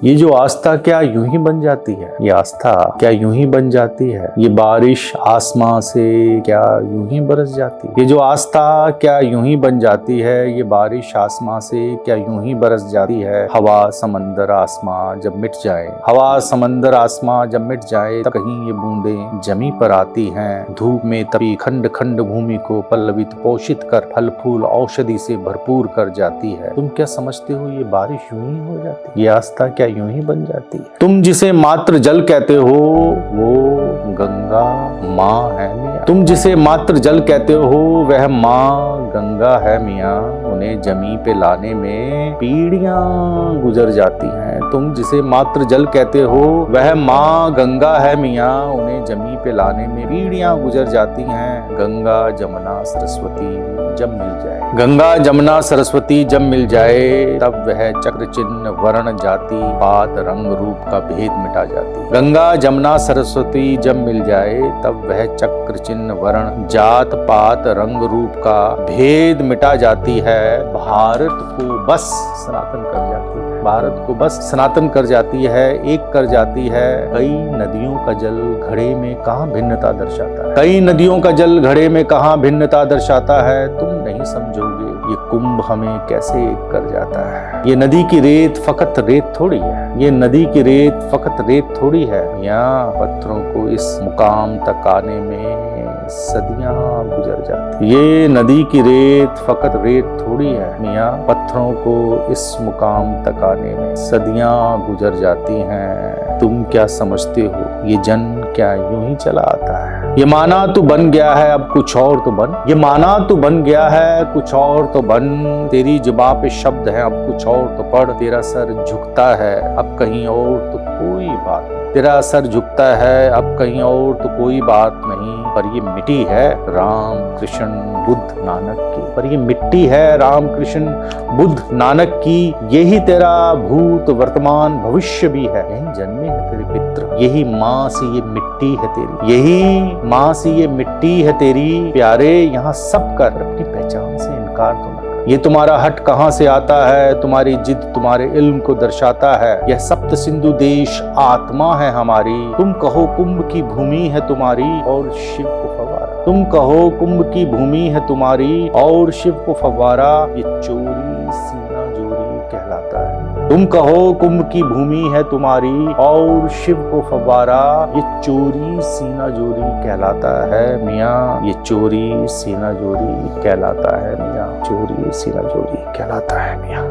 ये जो आस्था क्या यूं ही बन जाती है? ये आस्था क्या यूं ही बन जाती है? ये बारिश आसमां से क्या यूं ही बरस जाती है? ये जो आस्था क्या यूं ही बन जाती है? ये बारिश आसमां से क्या यूं ही बरस जाती है? हवा समंदर आसमां जब मिट जाए, हवा समंदर आसमां जब मिट जाए, तब कहीं ये बूंदें जमी पर आती हैं, धूप में तपी खंड खंड भूमि को पल्लवित पोषित कर फल फूल औषधि से भरपूर कर जाती है। तुम क्या समझते हो ये बारिश यूं ही हो जाती है? ये आस्था क्या यूं ही बन जाती है? तुम जिसे मात्र जल कहते हो वो गंगा माँ है मियाँ। तुम जिसे मात्र जल कहते हो वह माँ गंगा है मियाँ। उन्हें जमी पे लाने में पीढ़ियां गुजर जाती हैं। तुम जिसे मात्र जल कहते हो वह माँ गंगा है मियाँ। उन्हें जमी पे लाने में पीढ़ियां गुजर जाती हैं। गंगा जमुना सरस्वती जब मिल जाए, गंगा जमुना सरस्वती जब मिल जाए, तब वह चक्र चिन्ह वर्ण जाति पात रंग रूप का भेद मिटा जाती है। गंगा जमुना सरस्वती जब मिल जाए, तब वह चक्र चिन्ह वर्ण जात पात रंग रूप का भेद मिटा जाती है। भारत को बस सनातन कर जाती है। भारत को बस सनातन कर जाती है, एक कर जाती है। कई नदियों का जल घड़े में कहाँ भिन्नता दर्शाता है? कई नदियों का जल घड़े में कहाँ भिन्नता दर्शाता है? तुम नहीं समझोगे ये कुंभ हमें कैसे एक कर जाता है। ये नदी की रेत फकत रेत थोड़ी है, ये नदी की रेत फकत रेत थोड़ी है। यहाँ पत्थरों को इस मुकाम तक आने में सदियां गुजर जाती। ये नदी की रेत फकत रेत थोड़ी है, मियाँ पत्थरों को इस मुकाम तक आने में सदियां गुजर जाती हैं। तुम क्या समझते हो ये जन क्या यूं ही चला आता है? ये माना तू बन गया है अब कुछ और तो बन, ये माना तू बन गया है कुछ और तो बन। तेरी जुबां पे शब्द है अब कुछ और तो पढ़। तेरा सर झुकता है अब कहीं और तो कोई बात नहीं। तेरा सर झुकता है अब कहीं और तो कोई बात नहीं। पर ये मिट्टी है राम कृष्ण बुद्ध नानक की, पर ये मिट्टी है राम कृष्ण बुद्ध नानक की। यही तेरा भूत वर्तमान भविष्य भी है। यही जन्मे है तेरे पित्र, यही माँ से ये मिट्टी है तेरी, यही माँ से ये मिट्टी है तेरी। प्यारे यहाँ सब कर अपनी पहचान से इनकार तो न। ये तुम्हारा हट कहाँ से आता है? तुम्हारी जिद तुम्हारे इल्म को दर्शाता है। यह सप्त सिंधु देश आत्मा है हमारी। तुम कहो कुंभ की भूमि है तुम्हारी और शिव को फव्वारा। तुम कहो कुंभ की भूमि है तुम्हारी और शिव को फव्वारा। ये चोरी सीना जोरी कहलाता है। तुम कहो कुंभ की भूमि है तुम्हारी और शिव को फव्वारा। ये चोरी सीना जोरी कहलाता है मियाँ। ये चोरी सीना जोरी कहलाता है मियाँ। चोरी सीना जोरी कहलाता है मियाँ।